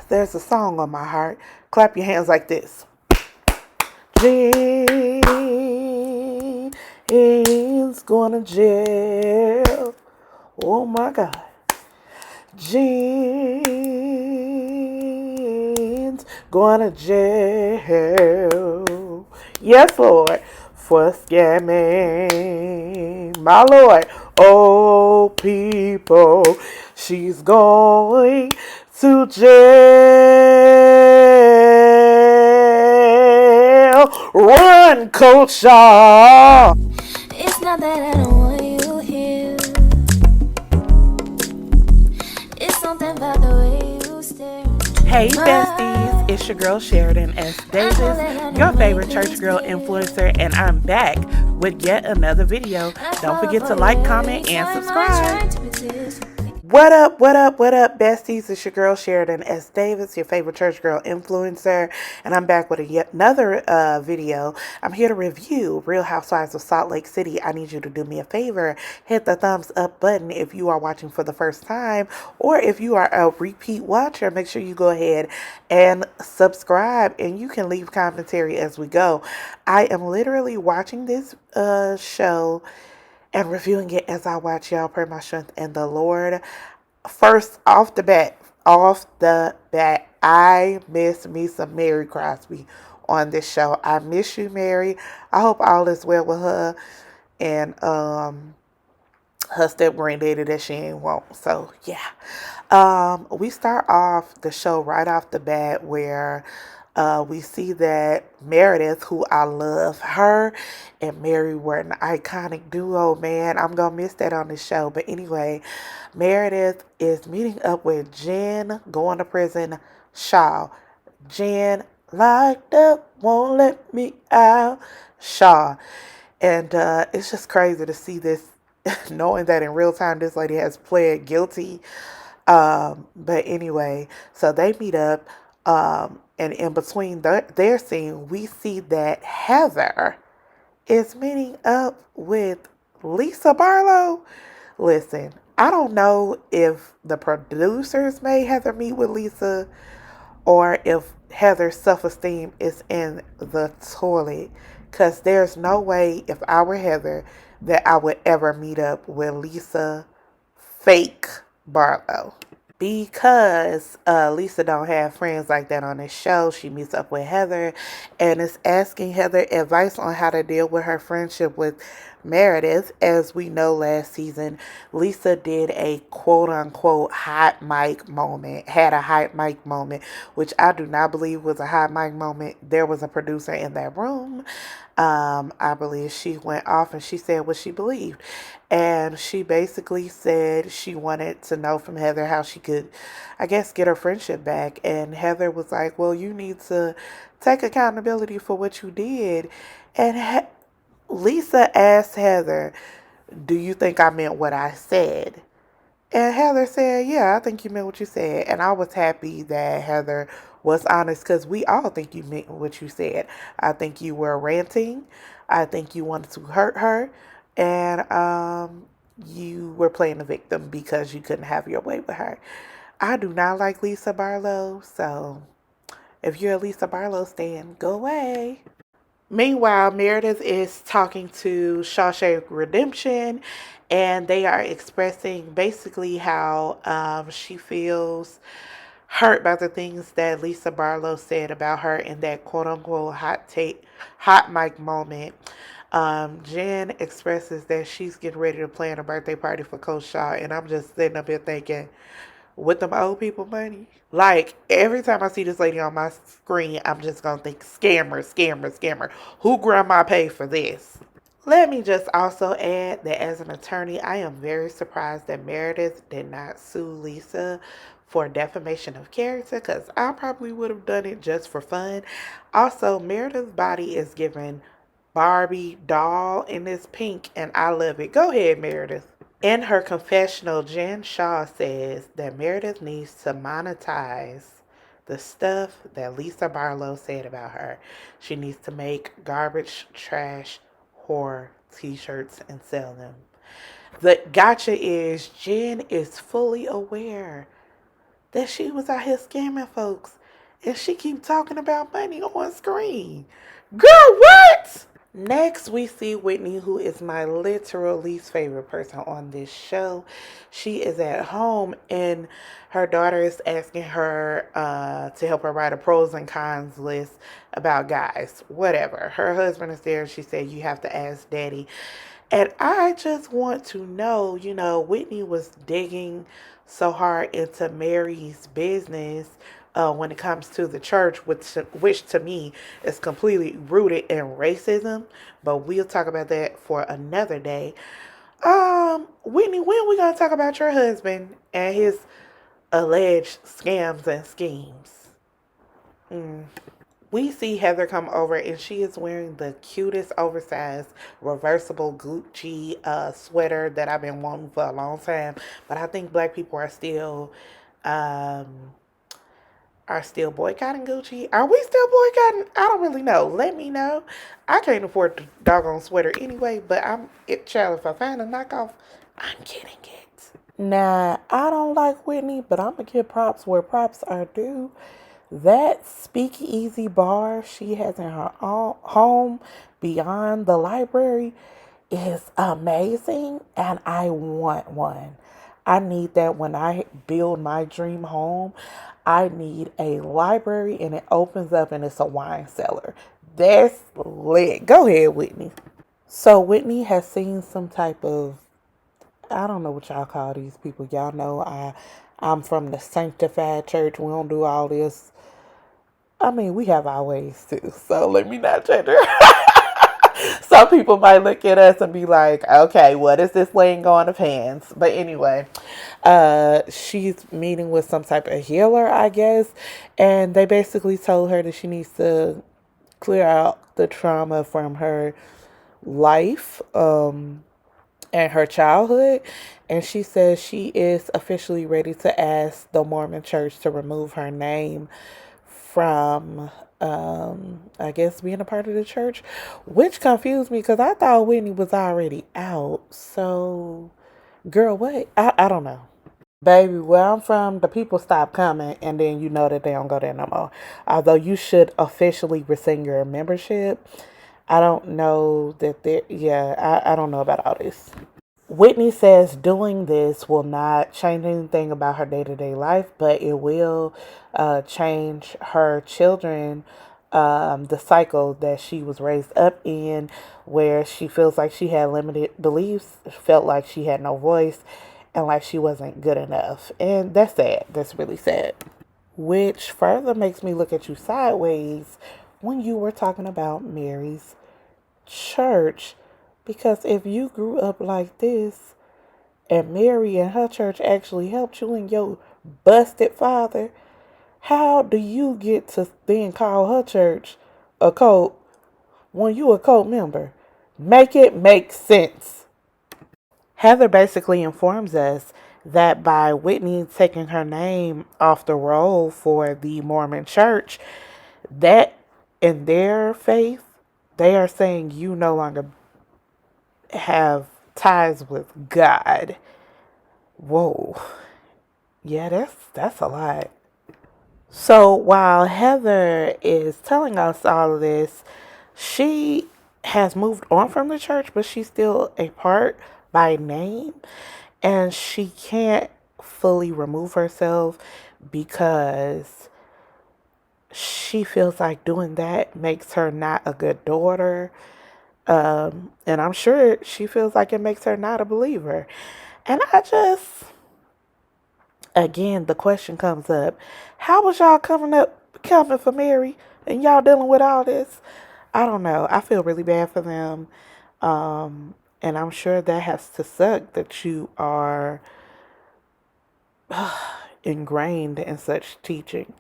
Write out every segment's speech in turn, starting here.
there's a song on my heart. Clap your hands like this. Jen is going to jail. Oh my God. Jen's going to jail. Yes, Lord. For scamming. My Lord. Oh, people. She's going to jail. Run, Coach Shaw. It's not that I don't want you here. It's something about the way you stare. Hey besties, it's your girl Sheridan S. Davis, your favorite church girl influencer, and I'm back with yet another video. Don't forget to like, comment, and subscribe. What up, besties? It's your girl Sheridan S. Davis, your favorite church girl influencer, and I'm back with yet another video. I'm here to review Real Housewives of Salt Lake City. I need you to do me a favor. Hit the thumbs up button if you are watching for the first time, or if you are a repeat watcher, make sure you go ahead and subscribe, and you can leave commentary as we go. I am literally watching this show and reviewing it as I watch, y'all. Pray my strength in the Lord. First, off the bat, I miss me some Mary Crosby on this show. I miss you, Mary. I hope all is well with her and her step granddaddy that she ain't want. So yeah. We start off the show right off the bat where we see that Meredith, who I love, her and Mary were an iconic duo, man. I'm going to miss that on the show. But anyway, Meredith is meeting up with Jen, going to prison, Shaw. Jen locked up, won't let me out, Shaw. And it's just crazy to see this, knowing that in real time this lady has pled guilty. But anyway, so they meet up. And in between their scene, we see that Heather is meeting up with Lisa Barlow. Listen, I don't know if the producers made Heather meet with Lisa or if Heather's self-esteem is in the toilet. Because there's no way, if I were Heather, that I would ever meet up with Lisa fake Barlow. Because Lisa don't have friends like that on this show, she meets up with Heather and is asking Heather advice on how to deal with her friendship with Meredith. As we know, last season, Lisa did a quote-unquote hot mic moment, had a hot mic moment, which I do not believe was a hot mic moment. There was a producer in that room. I believe she went off and she said what she believed. And she basically said she wanted to know from Heather how she could, I guess, get her friendship back. And Heather was like, well, you need to take accountability for what you did. And Lisa asked Heather, do you think I meant what I said? And Heather said, yeah, I think you meant what you said. And I was happy that Heather was honest, because we all think you meant what you said. I think you were ranting. I think you wanted to hurt her. And you were playing the victim because you couldn't have your way with her. I do not like Lisa Barlow. So if you're a Lisa Barlow stan, go away. Meanwhile, Meredith is talking to Shawshank Redemption, and they are expressing basically how she feels hurt by the things that Lisa Barlow said about her in that quote-unquote hot mic moment. Jen expresses that she's getting ready to plan a birthday party for Coach Shaw, and I'm just sitting up here thinking, with them old people money. Like, every time I see this lady on my screen, I'm just gonna think scammer, scammer, scammer. Who grandma paid for this? Let me just also add that as an attorney, I am very surprised that Meredith did not sue Lisa for defamation of character, because I probably would have done it just for fun. Also, Meredith's body is giving Barbie doll in this pink, and I love it. Go ahead, Meredith. In her confessional, Jen Shaw says that Meredith needs to monetize the stuff that Lisa Barlow said about her. She needs to make garbage, trash, horror t-shirts and sell them. The gotcha is Jen is fully aware that she was out here scamming folks and she keep talking about money on screen. Girl, what? Next, we see Whitney, who is my literal least favorite person on this show. She is at home, and her daughter is asking her to help her write a pros and cons list about guys. Whatever. Her husband is there. She said, "You have to ask daddy." And I just want to know, Whitney was digging so hard into Mary's business when it comes to the church, which to me is completely rooted in racism. But we'll talk about that for another day. Whitney, when we gonna talk about your husband and his alleged scams and schemes? Mm. We see Heather come over and she is wearing the cutest oversized reversible Gucci sweater that I've been wanting for a long time. But I think black people um, are still boycotting Gucci. Are we still boycotting? I don't really know. Let me know. I can't afford the doggone sweater anyway, but child, if I find a knockoff, I'm getting it. Now, I don't like Whitney, but I'm gonna give props where props are due. That speakeasy bar she has in her own home beyond the library is amazing, and I want one. I need that when I build my dream home. I need a library and it opens up and it's a wine cellar. That's lit. Go ahead, Whitney. So, Whitney has seen some type of, I don't know what y'all call these people. Y'all know I'm from the sanctified church. We don't do all this. I mean, we have our ways too, so let me not judge her. Some people might look at us and be like, okay, what is this laying on of hands? But anyway, she's meeting with some type of healer, I guess, and they basically told her that she needs to clear out the trauma from her life and her childhood. And she says she is officially ready to ask the Mormon church to remove her name from I guess being a part of the church, which confused me because I thought Whitney was already out. So, girl, what? I don't know. Baby, where I'm from, the people stop coming and then you know that they don't go there no more. Although you should officially rescind your membership. I don't know that there, yeah, I don't know about all this. Whitney says doing this will not change anything about her day to day life, but it will change her children, the cycle that she was raised up in, where she feels like she had limited beliefs, felt like she had no voice, and like she wasn't good enough. And that's sad. That's really sad. Which further makes me look at you sideways when you were talking about Mary's church. Because if you grew up like this and Mary and her church actually helped you and your busted father, how do you get to then call her church a cult when you a cult member? Make it make sense. Heather basically informs us that by Whitney taking her name off the roll for the Mormon church, that in their faith, they are saying you no longer have ties with God. Whoa. Yeah, that's a lot. So while Heather is telling us all of this, she has moved on from the church, but she's still a part by name, and she can't fully remove herself because she feels like doing that makes her not a good daughter. And I'm sure she feels like it makes her not a believer. And again, the question comes up: how was y'all coming for Mary, and y'all dealing with all this? I don't know. I feel really bad for them, and I'm sure that has to suck that you are ingrained in such teaching.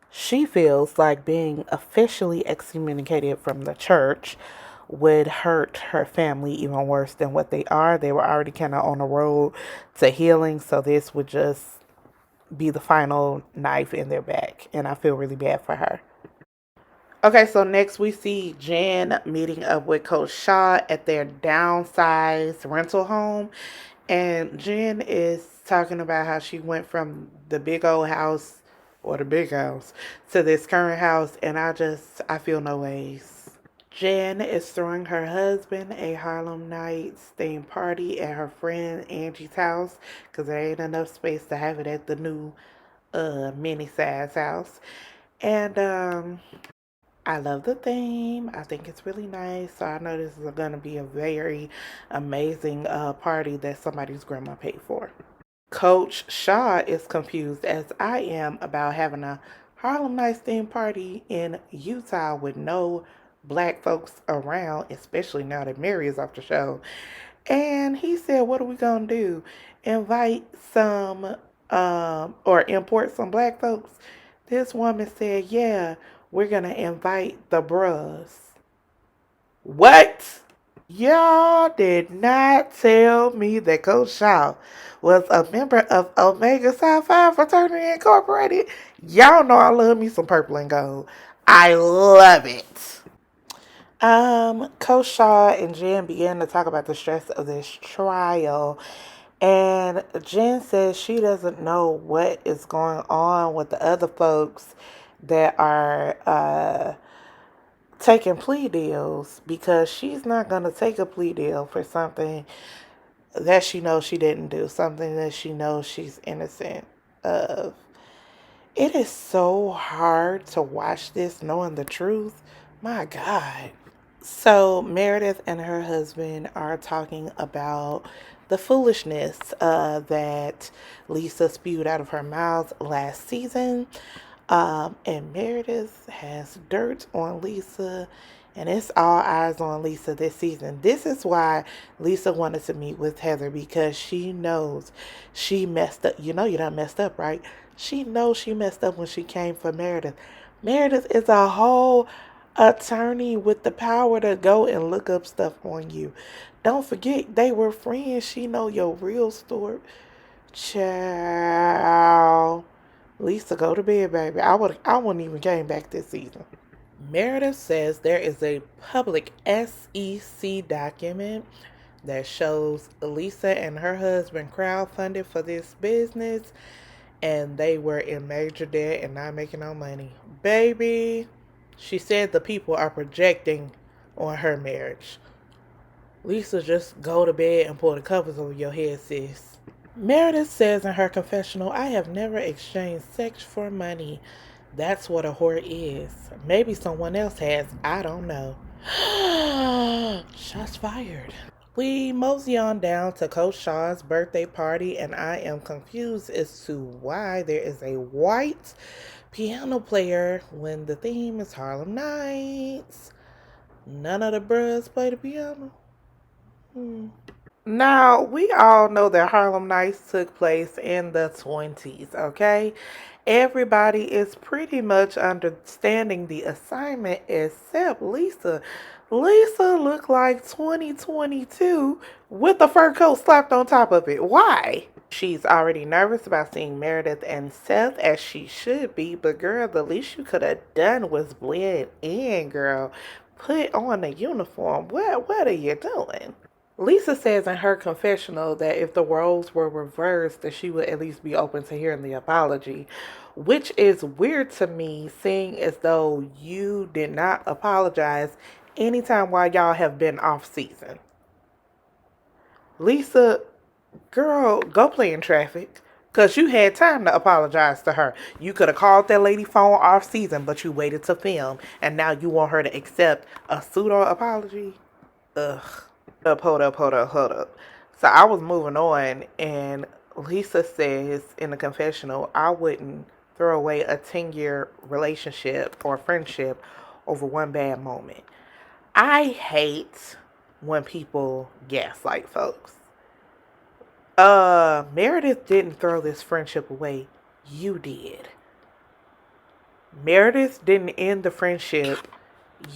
She feels like being officially excommunicated from the church would hurt her family even worse than what they are. They were already kind of on the road to healing, so this would just be the final knife in their back, and I feel really bad for her. Okay, so next we see Jen meeting up with Coach Shaw at their downsized rental home, and Jen is talking about how she went from the big old house or the big house to this current house, and I feel no ways. Jen is throwing her husband a Harlem Nights themed party at her friend Angie's house because there ain't enough space to have it at the new mini size house. And I love the theme. I think it's really nice. So I know this is going to be a very amazing party that somebody's grandma paid for. Coach Shaw is confused as I am about having a Harlem Nights theme party in Utah with no black folks around, especially now that Mary is off the show. And he said, what are we going to do? Invite some or import some black folks? This woman said, yeah, we're going to invite the bros. What? Y'all did not tell me that Coach Shaw was a member of Omega Psi Phi Fraternity Incorporated. Y'all know I love me some purple and gold. I love it. Coach Shaw and Jen began to talk about the stress of this trial, and Jen says she doesn't know what is going on with the other folks that are taking plea deals because she's not going to take a plea deal for something that she knows she didn't do, something that she knows she's innocent of. It is so hard to watch this knowing the truth. My God. So, Meredith and her husband are talking about the foolishness that Lisa spewed out of her mouth last season. And Meredith has dirt on Lisa, and it's all eyes on Lisa this season. This is why Lisa wanted to meet with Heather because she knows she messed up. You know, you done messed up, right? She knows she messed up when she came for Meredith. Meredith is a whole attorney with the power to go and look up stuff on you. Don't forget, they were friends. She know your real story. Ciao. Lisa, go to bed, baby. I wouldn't even came back this season. Meredith says there is a public SEC document that shows Lisa and her husband crowdfunded for this business and they were in major debt and not making no money. Baby, she said the people are projecting on her marriage. Lisa, just go to bed and pull the covers over your head, sis. Meredith says in her confessional, I have never exchanged sex for money. That's what a whore is. Maybe someone else has. I don't know. Shots fired. We mosey on down to Coach Shaw's birthday party, and I am confused as to why there is a white piano player when the theme is Harlem Nights. None of the bros play the piano. Hmm. Now, we all know that Harlem Nights took place in the 20s, okay? Everybody is pretty much understanding the assignment except Lisa. Lisa looked like 2022 with a fur coat slapped on top of it. Why? She's already nervous about seeing Meredith and Seth as she should be, but girl, the least you could have done was blend in, girl. Put on a uniform. What are you doing? Lisa says in her confessional that if the roles were reversed, that she would at least be open to hearing the apology, which is weird to me, seeing as though you did not apologize anytime while y'all have been off season. Lisa, girl, go play in traffic. Because you had time to apologize to her. You could have called that lady phone off season, but you waited to film, and now you want her to accept a pseudo apology? Ugh. Hold up. So I was moving on, and Lisa says in the confessional, I wouldn't throw away a 10-year relationship or friendship over one bad moment. I hate when people gaslight folks. Meredith didn't throw this friendship away. You did. Meredith didn't end the friendship.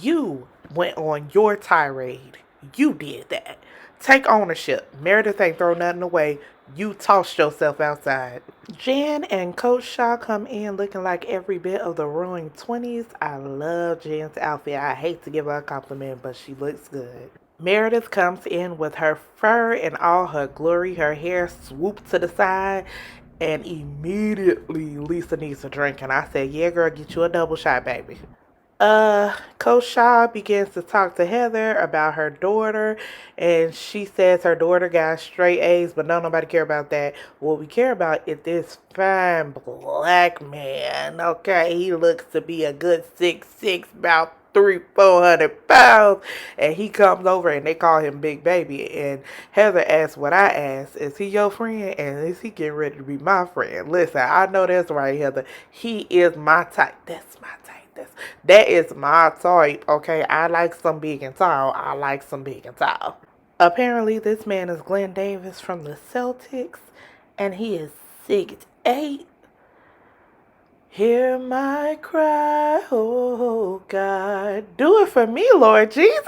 You went on your tirade. You did that. Take ownership. Meredith ain't throw nothing away. You tossed yourself outside. Jan and Coach Shaw come in looking like every bit of the roaring 20s. I love Jan's outfit. I hate to give her a compliment, but she looks good. Meredith comes in with her fur and all her glory, her hair swooped to the side, and immediately Lisa needs a drink. And I said, yeah, girl, get you a double shot, baby. Coach Shaw begins to talk to Heather about her daughter, and she says her daughter got straight A's, but don't nobody care about that. What we care about is this fine black man. Okay, he looks to be a good 6'6", about 300-400 pounds, and he comes over and they call him Big Baby. And Heather asks what I asked: Is he your friend? And is he getting ready to be my friend? Listen, I know that's right, Heather. He is my type. That's my type. That is my type, okay? I like some big and tall. I like some big and tall. Apparently, this man is Glenn Davis from the Celtics, and he is 6'8". Hear my cry, oh God. Do it for me, Lord Jesus.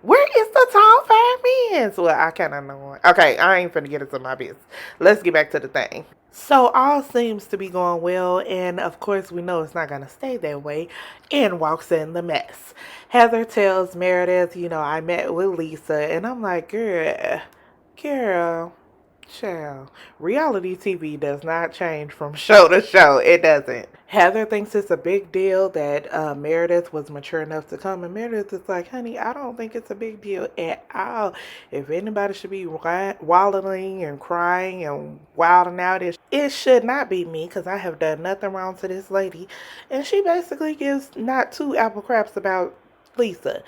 Where is the tall, fine man? Well, I kind of know. Okay, I ain't finna get into my business. Let's get back to the thing. So all seems to be going well, and of course we know it's not gonna stay that way. In walks in the mess. Heather tells Meredith, I met with Lisa, and I'm like, girl, child. Reality TV does not change from show to show. It doesn't. Heather thinks it's a big deal that Meredith was mature enough to come, and Meredith is like, honey, I don't think it's a big deal at all. If anybody should be wallowing and crying and wilding out, it should not be me, because I have done nothing wrong to this lady. And she basically gives not two apple craps about Lisa.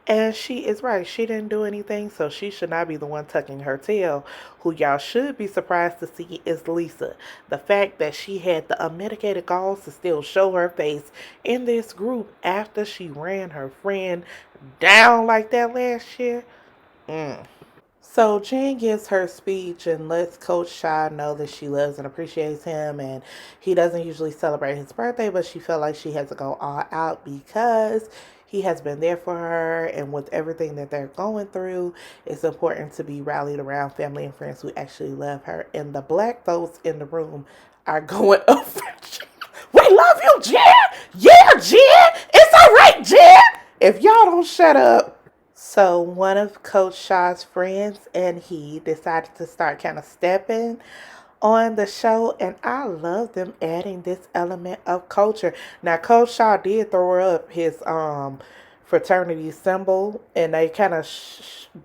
And she is right. She didn't do anything, so she should not be the one tucking her tail. Who y'all should be surprised to see is Lisa. The fact that she had the unmitigated galls to still show her face in this group after she ran her friend down like that last year. Mm. So Jen gives her speech and lets Coach Shaw know that she loves and appreciates him, and he doesn't usually celebrate his birthday, but she felt like she has to go all out because he has been there for her, and with everything that they're going through, it's important to be rallied around family and friends who actually love her. And the black folks in the room are going up for Jen. We love you, Jen! Yeah, Jen! It's alright, Jen! If y'all don't shut up. So one of Coach Shaw's friends and he decided to start kind of stepping on the show, and I love them adding this element of culture. Now, Coach Shaw did throw up his fraternity symbol, and they kind of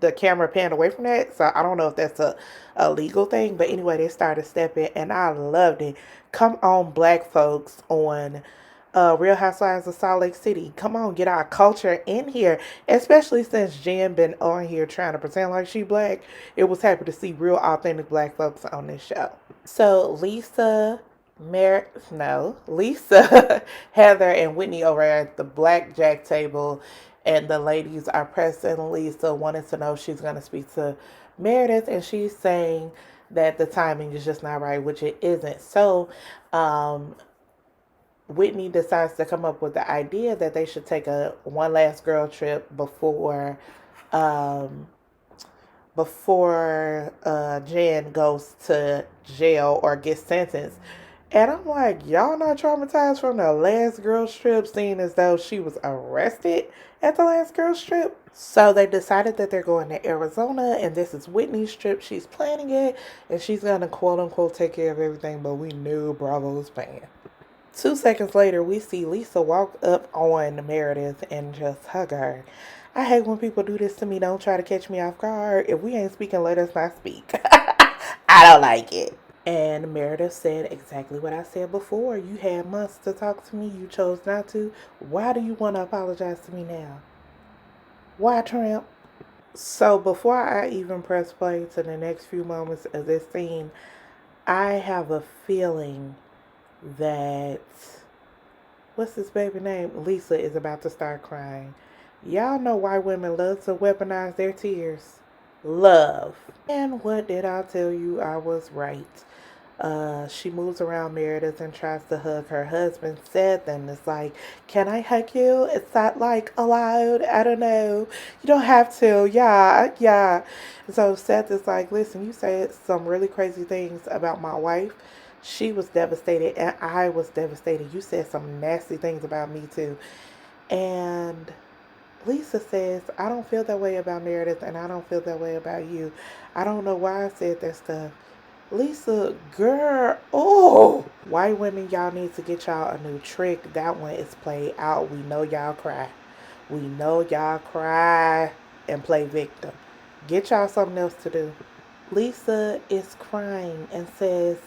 the camera panned away from that, so I don't know if that's a legal thing, but anyway, they started stepping, and I loved it. Come on, black folks on Real Housewives of Salt Lake City. Come on, get our culture in here. Especially since Jen been on here trying to pretend like she black. It was happy to see real authentic black folks on this show. So Lisa, Heather, and Whitney over at the blackjack table, and the ladies are pressing Lisa, wanting to know if she's going to speak to Meredith, and she's saying that the timing is just not right, which it isn't. So, Whitney decides to come up with the idea that they should take a one last girl trip um, before Jen goes to jail or gets sentenced. And I'm like, y'all not traumatized from the last girl's trip, seeing as though she was arrested at the last girl's trip? So they decided that they're going to Arizona, and this is Whitney's trip. She's planning it, and she's going to quote unquote take care of everything, but we knew Bravo's paying. 2 seconds later, we see Lisa walk up on Meredith and just hug her. I hate when people do this to me. Don't try to catch me off guard. If we ain't speaking, let us not speak. I don't like it. And Meredith said exactly what I said before. You had months to talk to me. You chose not to. Why do you want to apologize to me now? Why, Tramp? So before I even press play to the next few moments of this scene, I have a feeling that what's this baby name? Lisa is about to start crying. Y'all know why women love to weaponize their tears. Love. And what did I tell you? I was right. She moves around Meredith and tries to hug her husband, Seth, and it's like, can I hug you? Is that like allowed? I don't know. You don't have to. Yeah, yeah. So Seth is like, listen, you said some really crazy things about my wife. She was devastated and I was devastated. You said some nasty things about me too. And Lisa says, I don't feel that way about Meredith and I don't feel that way about you. I don't know why I said that stuff. Lisa, girl, oh, white women, y'all need to get y'all a new trick. That one is played out. We know y'all cry. We know y'all cry and play victim. Get y'all something else to do. Lisa is crying and says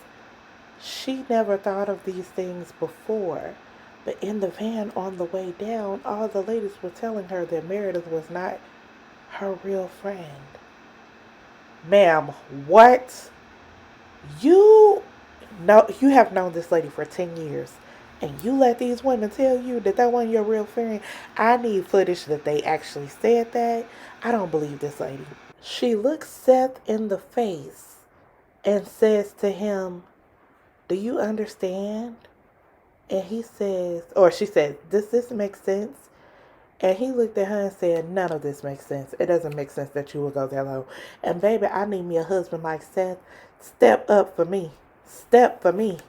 she never thought of these things before. But in the van on the way down, all the ladies were telling her that Meredith was not her real friend. Ma'am, what? You know you have known this lady for 10 years and you let these women tell you that that wasn't your real friend. I need footage that they actually said that. I don't believe this lady. She looks Seth in the face and says to him, do you understand? And he says, or she says, does this make sense? And he looked at her and said, none of this makes sense. It doesn't make sense that you would go that low. And baby, I need me a husband like Seth. Step up for me. Step for me.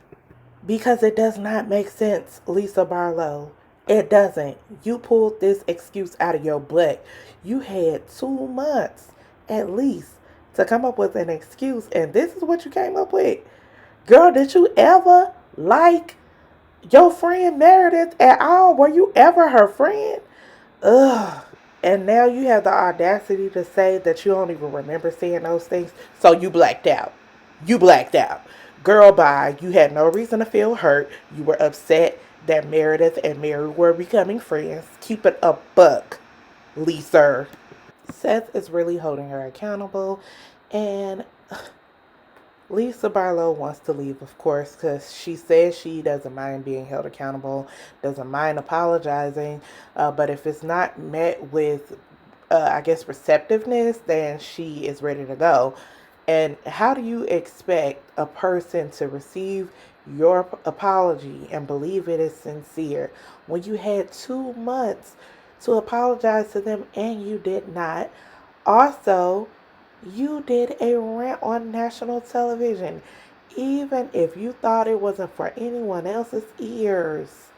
Because it does not make sense, Lisa Barlow. It doesn't. You pulled this excuse out of your butt. You had 2 months at least to come up with an excuse, and this is what you came up with. Girl, did you ever like your friend Meredith at all? Were you ever her friend? Ugh. And now you have the audacity to say that you don't even remember seeing those things. So you blacked out. You blacked out. Girl, bye. You had no reason to feel hurt. You were upset that Meredith and Mary were becoming friends. Keep it a buck, Lisa. Seth is really holding her accountable. And Lisa Barlow wants to leave, of course, because she says she doesn't mind being held accountable, doesn't mind apologizing, but if it's not met with, I guess, receptiveness, then she is ready to go. And how do you expect a person to receive your apology and believe it is sincere when you had 2 months to apologize to them and you did not? Also, you did a rant on national television. Even if you thought it wasn't for anyone else's ears,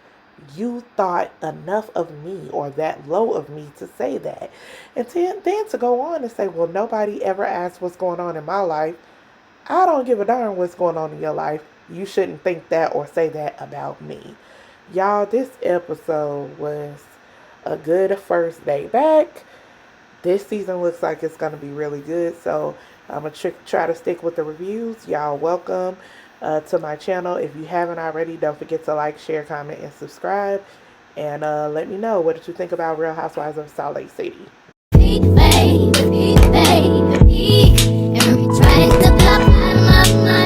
you thought enough of me or that low of me to say that. And then to go on and say, well, nobody ever asked what's going on in my life. I don't give a darn what's going on in your life. You shouldn't think that or say that about me. Y'all, this episode was a good first day back. This season looks like it's going to be really good. So I'm going to try to stick with the reviews. Y'all welcome to my channel. If you haven't already, don't forget to like, share, comment, and subscribe. And let me know, what did you think about Real Housewives of Salt Lake City?